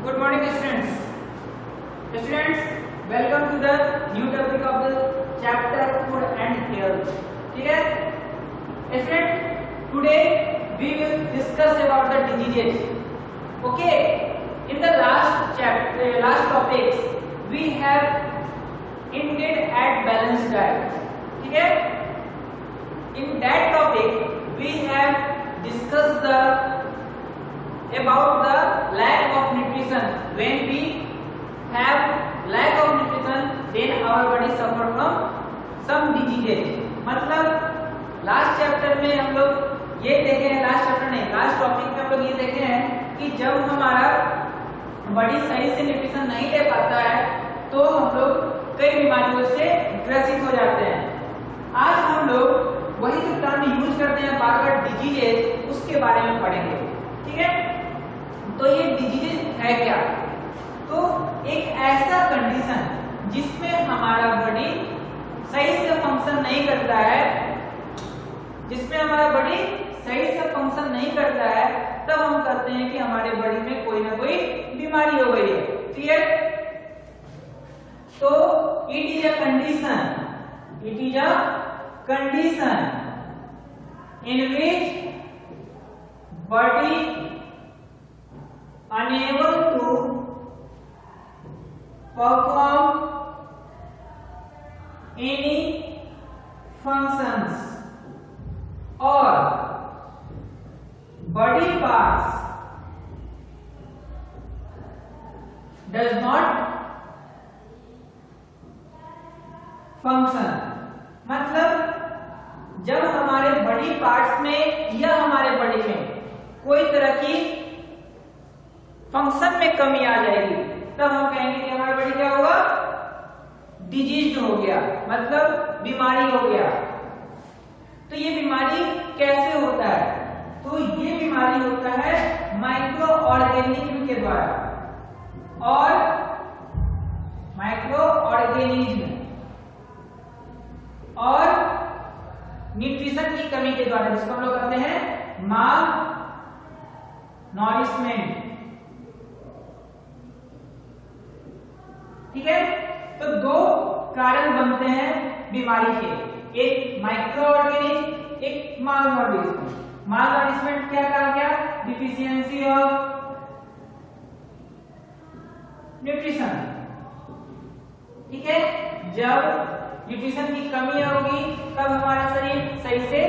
Good morning students. Students, welcome to the new topic of the chapter food and health. ठीक है? Students, today we will discuss about the diseases. Okay? In the last topics we have ended at balanced diet. ठीक है? In that topic we have discussed about the lack of nutrition. When we have lack of nutrition, then our body suffer from some diseases. मतलब last chapter में हम लोग ये देखे हैं, last topic में हम लोग ये देखे हैं कि जब हमारा बॉडी सही से न्यूट्रिशन नहीं ले पाता है तो हम लोग कई बीमारियों से ग्रसित हो जाते हैं। आज हम लोग वही जो टर्म यूज करते हैं बार बार डिजीजेस, उसके बारे में पढ़ेंगे। ठीक है? तो ये डिजीजेस है क्या? तो एक ऐसा कंडीशन जिसमें हमारा बॉडी सही से फंक्शन नहीं करता है, तब हम कहते हैं कि हमारे बॉडी में कोई ना कोई बीमारी हो गई है। क्लियर? तो it is a condition in which body unable to perform any functions or body parts does not function। मतलब जब हमारे बॉडी पार्ट्स में या हमारे बॉडी में कोई तरह की फंक्शन में कमी आ जाएगी, तब हम कहेंगे कि हमारा बॉडी क्या होगा? डिजीज्ड हो गया, मतलब बीमारी हो गया। तो ये बीमारी कैसे होता है? तो ये बीमारी होता है माइक्रो ऑर्गेनिज्म के द्वारा, और माइक्रो ऑर्गेनिज्म और न्यूट्रिशन की कमी के द्वारा, जिसको हम लोग कहते हैं माल नॉरिशमेंट। ठीक है? तो दो कारण बनते हैं बीमारी के, एक माइक्रो ऑर्गेनिज्म, एक माल नॉरिशमेंट। माल नॉरिशमेंट क्या कहा गया? Deficiency of nutrition. ठीक है? जब न्यूट्रिशन की कमी होगी तब हमारा शरीर सही से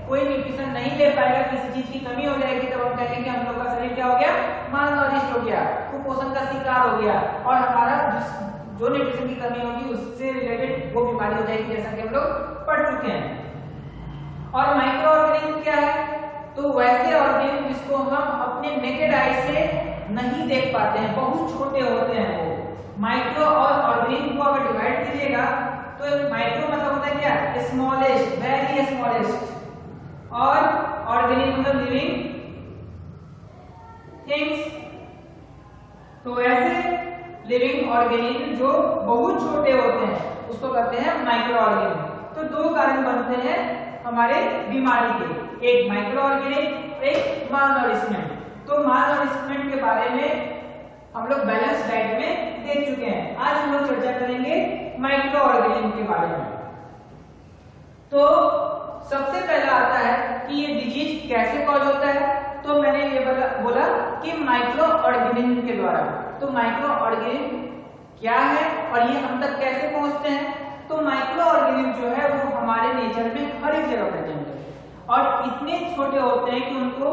कोई न्यूट्रिशन नहीं ले पाएगा, किसी चीज की कमी हो जाएगी, तब हम कहेंगे कि हम लोग का शरीर क्या हो गया? माल नॉरिश्ड हो गया, कुपोषण का शिकार हो गया, और हमारा जो न्यूट्रिशन की कमी होगी उससे रिलेटेड वो बीमारी हो जाएगी, जैसा कि हम लोग पढ़ चुके हैं। और माइक्रो ऑर्गेनिज्म क्या है? तो वैसे ऑर्गेनिज्म जिसको हम अपने नेकेड आई से नहीं देख पाते हैं, बहुत छोटे होते हैं वो। माइक्रो और ऑर्गेनिज्म को अगर डिवाइड कीजिएगा तो माइक्रो मतलब होता है क्या? स्मॉलेस्ट, वेरी स्मॉलेस्ट, और ऑर्गेनिज्म मतलब लिविंग थिंग्स। तो ऐसे लिविंग ऑर्गेनिज्म जो बहुत छोटे होते हैं उसको कहते हैं माइक्रो ऑर्गेनिज्म। तो दो कारण बनते हैं हमारे बीमारी के, एक माइक्रो ऑर्गेनिज्म, एक माल नॉरिशमेंट। तो माल नॉरिशमेंट के बारे में हम लोग बैलेंस डाइट में देख चुके हैं। आज हम लोग चर्चा करेंगे माइक्रो ऑर्गेनिज्म के बारे में। तो सबसे पहला आता है कि ये डिजीज कैसे कॉज होता है। तो मैंने ये बोला कि माइक्रो ऑर्गेनिज्म के द्वारा। तो माइक्रो ऑर्गेनिज्म क्या है और ये हम तक कैसे पहुंचते हैं? तो माइक्रो ऑर्गेनिज्म जो है वो हमारे नेचर में हर एक जगह प्रेजेंट है, और इतने छोटे होते हैं कि उनको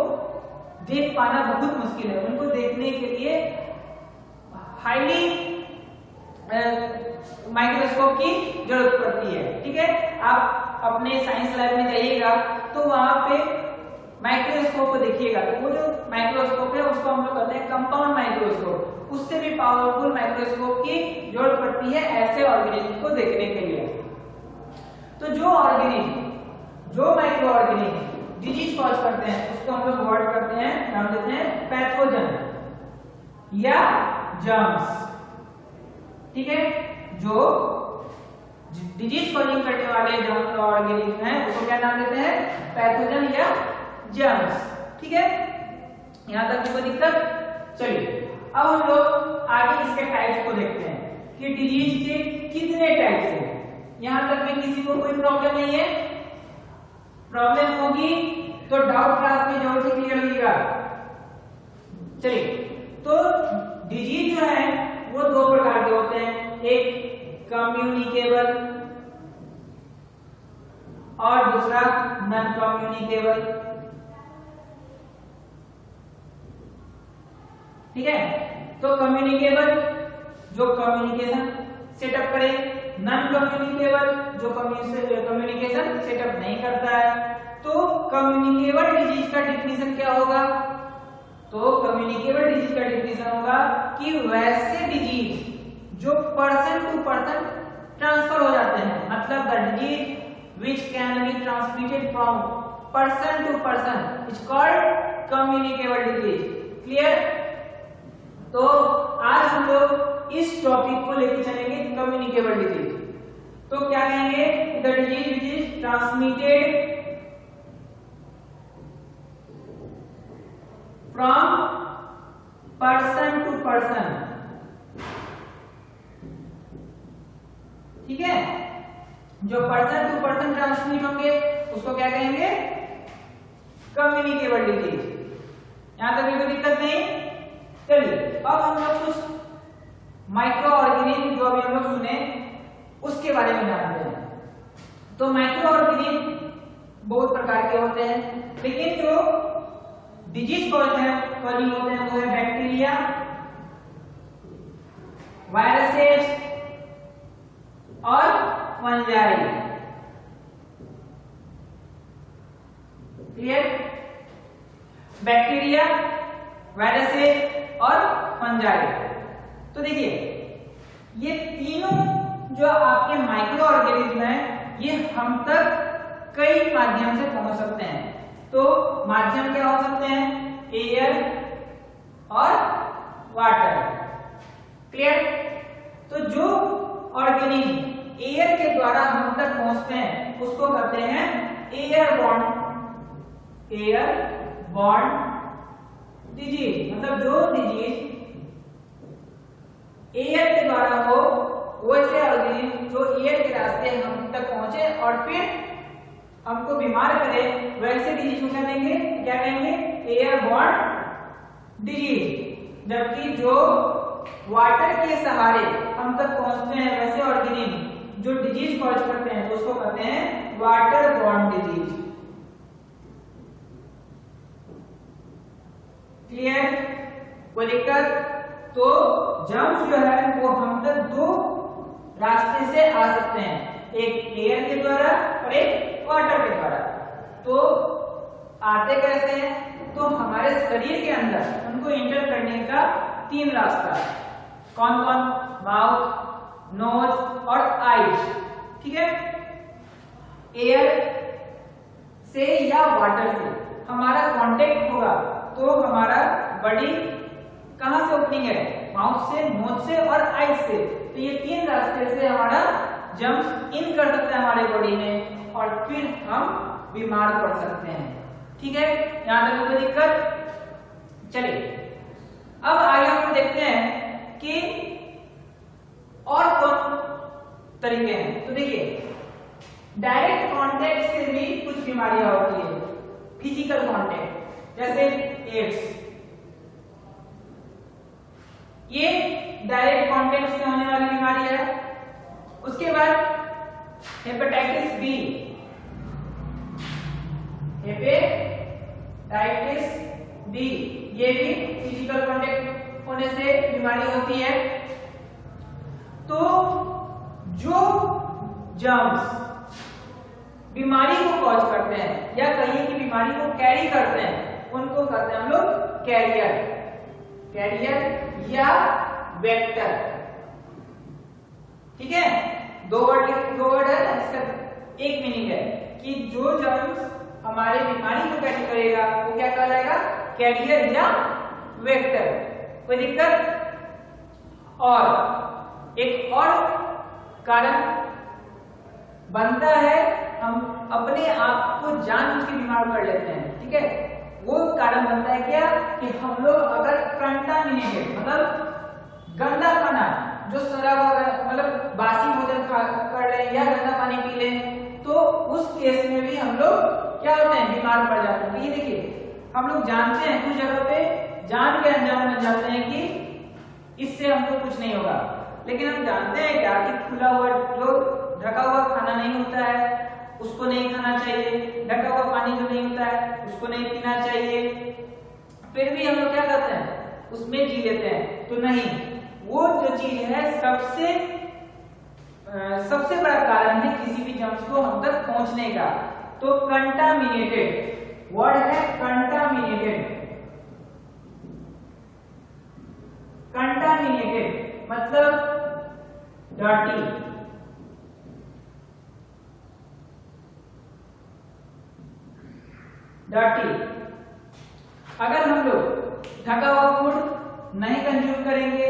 देख पाना बहुत मुश्किल है। उनको देखने के लिए हाईली माइक्रोस्कोप की जरूरत पड़ती है। ठीक है? आप अपने साइंस लैब में जाइएगा तो वहां पे माइक्रोस्कोप को देखिएगा, तो वो जो माइक्रोस्कोप है उसको हम लोग कहते हैं कंपाउंड माइक्रोस्कोप। उससे भी पावरफुल माइक्रोस्कोप की जरूरत पड़ती है ऐसे ऑर्गेनिज्म को देखने के लिए। तो जो माइक्रो ऑर्गेनिज्म डिजीज कॉज करते हैं उसको हम लोग वर्ड करते हैं, नाम देते हैं पैथोजन या जर्म्स। ठीक है? जो डिजीज कॉजिंग करने वाले जर्म्स और ऑर्गेनिज्म हैं उसको क्या नाम देते हैं? पैथोजन या जर्म्स। ठीक है? यहां तक कोई दिक्कत? चलिए अब हम लोग आगे इसके टाइप्स को देखते हैं कि डिजीज के कितने टाइप्स हैं। यहां तक में किसी को कोई प्रॉब्लम नहीं है? प्रॉब्लम होगी तो डाउट क्लास में जरूर से क्लियर होगा। चलिए, तो डिजीज जो है वो दो प्रकार के होते हैं, एक कम्युनिकेबल और दूसरा नॉन कम्युनिकेबल। ठीक है, तो कम्युनिकेबल जो कम्युनिकेशन सेटअप करे, नॉन कम्युनिकेबल जो कम्युनिकेशन सेटअप नहीं करता है। तो कम्युनिकेबल डिजीज का डेफिनेशन क्या होगा? तो कम्युनिकेबल डिजीज का डेफिनेशन होगा कि वैसे डिजीज जो पर्सन टू पर्सन ट्रांसफर हो जाते हैं, मतलब the disease which can be transmitted from person to person is called communicable disease. Clear? तो आज हम लोग इस टॉपिक को लेकर चलेंगे, कम्युनिकेबल डिजीज। तो क्या कहेंगे? The disease which is transmitted from person to person। ठीक है, जो पर्सन टू पर्सन ट्रांसमिट होंगे उसको क्या कहेंगे? Communicable disease. यहां तक कोई दिक्कत नहीं? चलिए, अब हम लोग कुछ माइक्रो ऑर्गेनिज्म जो अभी हम लोग सुने उसके बारे में जानते हैं। तो माइक्रो ऑर्गेनिज्म बहुत प्रकार के होते हैं, लेकिन जो डिजीज कॉज है वो है बैक्टीरिया, वायरसेस और फंजाई। क्लियर? बैक्टीरिया, वायरसेस और फंजाई। तो देखिए, ये तीनों जो आपके माइक्रो ऑर्गेनिज्म हैं, ये हम तक कई माध्यम से पहुंच सकते हैं। तो माध्यम क्या हो सकते हैं? एयर और वाटर। क्लियर? तो जो ऑर्गेनिज्म एयर के द्वारा हम तक पहुंचते हैं उसको कहते हैं एयरबॉर्न डिजीज। मतलब जो डिजीज एयर के द्वारा हो, वैसे ऑर्गेनिज्म जो एयर के रास्ते हम तक पहुंचे और फिर हमको बीमार करे, वैसे डिजीज को क्या कहेंगे? Airborne disease. जबकि जो वाटर के सहारे हम तक पहुंचते हैं, वैसे ऑर्गेनिज्म जो डिजीज कॉज करते हैं तो उसको कहते हैं वाटर बॉर्न डिजीज। क्लियर? कोई दिक्कत? तो जर्म्स जो है वो हम तक दो रास्ते से आ सकते हैं, एक एयर के द्वारा और एक वाटर के द्वारा। तो आते कैसे हैं? तो हमारे शरीर के अंदर उनको एंटर करने का तीन रास्ता है। कौन कौन? माउथ, नोज और आईज। ठीक है, एयर से या वाटर से हमारा कांटेक्ट होगा तो हमारा बॉडी कहां से ओपनिंग है? माउथ से, नोज से और आईज से। तो ये तीन रास्ते से हमारा जम्स इन कर सकता है हमारे बॉडी में और फिर हम बीमार पड़ सकते हैं। ठीक है, यहां तक कोई दिक्कत? चलिए, अब आगे हम देखते हैं कि और कौन तरीके हैं। तो देखिए, डायरेक्ट कांटेक्ट से भी कुछ बीमारियां होती है, फिजिकल कांटेक्ट, जैसे एड्स। ये डायरेक्ट कांटेक्ट से होने वाली बीमारी है। उसके बाद हेपेटाइटिस बी, ये भी फिजिकल कांटेक्ट होने से बीमारी होती है। तो जो जर्म्स बीमारी को कॉज करते हैं या कहीं की बीमारी को कैरी करते हैं, उनको कहते हैं हम लोग कैरियर या वेक्टर। ठीक है, दो वर्ड है, इसका एक मीनिंग है कि जो जर्म्स हमारे बीमारी को कैरी करेगा वो क्या कहलाएगा? कैरियर या वेक्टर। कोई दिक्कत? और एक और कारण बनता है, हम अपने आप को जानबूझ के बीमार कर लेते हैं। ठीक है, वो कारण बनता है क्या कि हम लोग अगर कंटामिनेटेड मतलब जो सड़ा हुआ मतलब बासी भोजन कर रहे हैं या गंदा पानी पी लें, तो उस केस में भी हम लोग क्या होते हैं, बीमार पड़ जाते हैं। तो ये देखिए हम लोग जानते हैं कुछ जगह पे जान के अनजान में जानते हैं कि इससे हमको कुछ नहीं होगा, लेकिन हम जानते हैं क्या कि खुला हुआ जो ढका हुआ खाना नहीं होता है उसको नहीं खाना चाहिए, ढका हुआ पानी जो नहीं होता है उसको नहीं पीना चाहिए, फिर भी हम लोग क्या करते हैं उसमें जी लेते हैं। तो नहीं, वो जो चीज है सबसे बड़ा कारण है किसी भी जर्म्स को हम तक पहुंचने का। तो कंटामिनेटेड वर्ड है, कंटामिनेटेड। कंटामिनेटेड मतलब डर्टी, डर्टी। अगर हम लोग ढका हुआ फूड नहीं कंज्यूम करेंगे,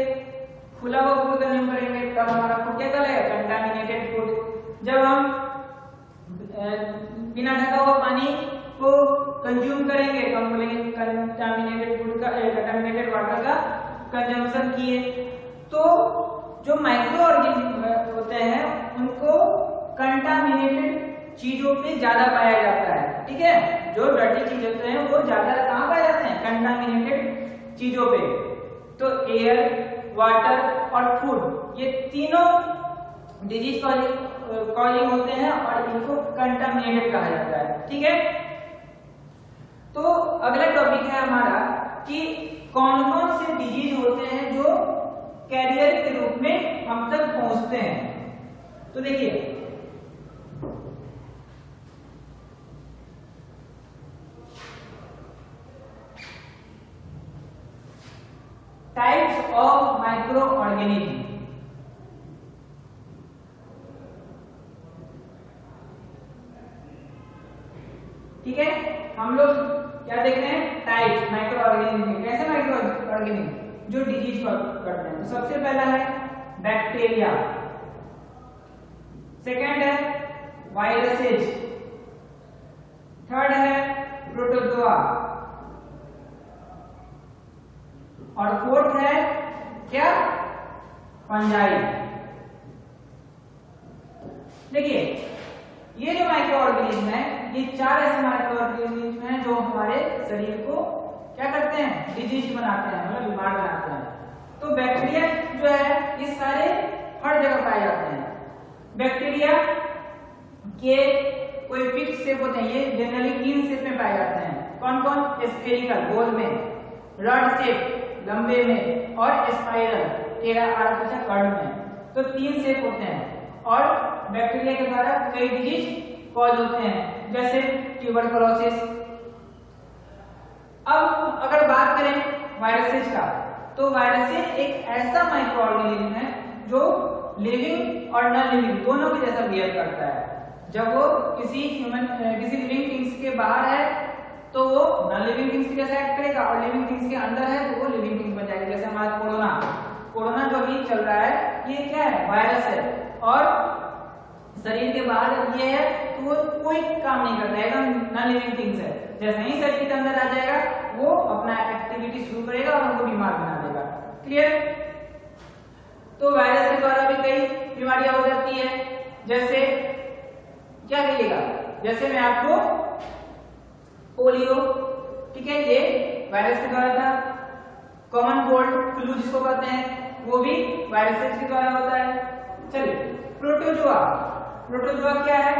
खुला हुआ फूड कंज्यूम करेंगे, तब हमारा फूड क्या कहलाएगा, कंटामिनेटेड फूड। जब हम बिना ढका हुआ पानी को कंज्यूम करेंगे तो हम बोलेंगे कंटामिनेटेड फूड का, कंटामिनेटेड वाटर का कंजम्पशन किए। तो जो माइक्रो ऑर्गेनिज्म होते हैं उनको कंटामिनेटेड चीजों पे ज्यादा पाया जाता है, ठीक है। जो डर्टी चीज होते हैं वो ज्यादा कहाँ पाए जाते हैं, कंटामिनेटेड चीजों पे। तो एयर, वाटर और फूड, ये तीनों डिजीज कॉजिंग होते हैं और इनको कंटामिनेटेड कहा जाता है, ठीक है। तो अगला टॉपिक है हमारा कि कौन कौन से डिजीज होते हैं जो कैरियर के रूप में हम तक पहुंचते हैं। तो देखिए टाइप्स ऑफ माइक्रो ऑर्गेनिज्म, ठीक है। हम लोग क्या देख रहे हैं, टाइप्स माइक्रो ऑर्गेनिज्म। कैसे माइक्रो ऑर्गेनिज्म जो डिजीज करते हैं। तो सबसे पहला है बैक्टीरिया, सेकंड है वायरसेज, थर्ड है प्रोटोजोआ और फोर्थ है क्या, फंजाई। देखिए ये जो माइक्रो ऑर्गेनिज्म है, ये चार ऐसे माइक्रो ऑर्गेनिज्म हैं जो हमारे शरीर को क्या करते हैं, डिजीज बनाते हैं, मतलब बीमार बनाते हैं। तो बैक्टीरिया जो है ये सारे हर जगह पाए जाते हैं। बैक्टीरिया के कोई फिक्स शेप होते हैं, ये जनरली 3 शेप में पाए जाते हैं। कौन कौन, स्फेरिकल गोल में, रॉड शेप लंबे में और स्पाइरल टेढ़ा आधा कर्व में। तो 3 शेप होते हैं और बैक्टीरिया के द्वारा कई डिजीज कॉज होते हैं, जैसे ट्यूबरकुलोसिस। अब अगर बात करें वायरसेज का, तो वायरसेज एक ऐसा माइक्रो ऑर्गेनिज्म है जो लिविंग और नॉन लिविंग दोनों के जैसा बिहेव करता है। जब वो किसी लिविंग थिंग्स के बाहर है तो वो नॉन लिविंग थिंग्स के जैसा एक्ट करेगा, और लिविंग थिंग्स के अंदर है तो वो लिविंग थिंग्स बन जाएगा। जैसे हमारा कोरोना जो अभी चल रहा है, ये क्या है, वायरस है, और शरीर के बाहर ये है तो वो कोई काम नहीं करता है, एकदम नॉन लिविंग थिंग्स है। जैसे ही शरीर के अंदर आ जाएगा वो अपना एक्टिविटी शुरू करेगा और उनको बीमार बना देगा। क्लियर। तो वायरस के द्वारा भी कई बीमारियां हो जाती है, जैसे क्या कहिएगा, जैसे मैं आपको पोलियो, ठीक है, ये वायरस के द्वारा था। कॉमन कोल्ड फ्लू जिसको कहते हैं वो भी वायरसेस के द्वारा होता है। चलिए प्रोटोजोआ, प्रोटोजोआ क्या है,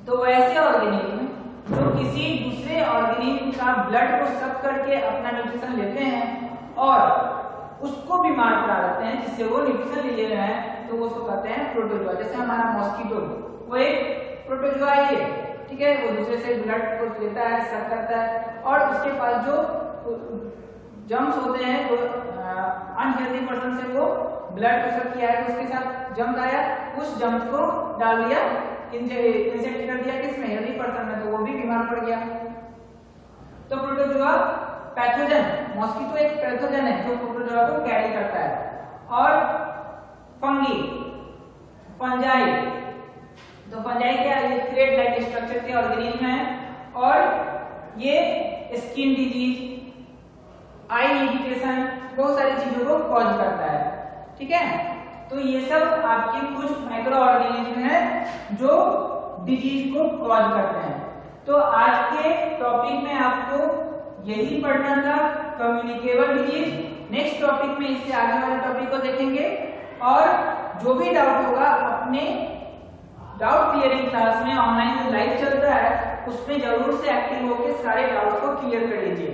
तो ऐसे ऑर्गेनिज्म जो किसी दूसरे ऑर्गेनिज्म का ब्लड को सक करके अपना न्यूट्रिशन लेते हैं और उसको बीमार करा देते हैं, जिससे वो न्यूट्रिशन ले रहे हैं, तो वो उसको कहते हैं प्रोटोजोआ। जैसे हमारा मॉस्किटो, वो एक प्रोटोजोआ ही है, ठीक है। वो दूसरे से ब्लड को लेता है, सक करता है, और उसके पास जो जम्स होते हैं, वो अनहेल्दी पर्सन से वो ब्लड को सक किया है, तो उसके साथ जम्स आया, उस जम्स को डाल दिया, इंजेक्ट कर दिया किसमें, हेल्दी पर्सन में, तो वो भी बीमार पड़ गया। तो प्रोटोजोआ पैथोजन, मॉस्किटो एक पैथोजन है जो प्रोटोजोआ को कैरी करता है। और फंगी, फंजाई, तो फंजाई क्या है, ये थ्रेड लाइक स्ट्रक्चर के ऑर्गेनिज्म है और ये स्किन डिजीज, आई इरिटेशन, बहुत सारी चीजों को कॉज करता है। ठीक है। तो ये सब आपके कुछ माइक्रो ऑर्गेनिज्म है जो डिजीज को कॉज करते हैं। तो आज के टॉपिक में आपको यही पढ़ना था, कम्युनिकेबल डिजीज। नेक्स्ट टॉपिक में इससे आगे वाले टॉपिक को देखेंगे और जो भी डाउट होगा अपने डाउट क्लियरिंग क्लास में ऑनलाइन जो लाइव चलता है उसमें जरूर से एक्टिव होकर सारे डाउट को क्लियर कर लीजिए।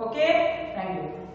Okay, thank you.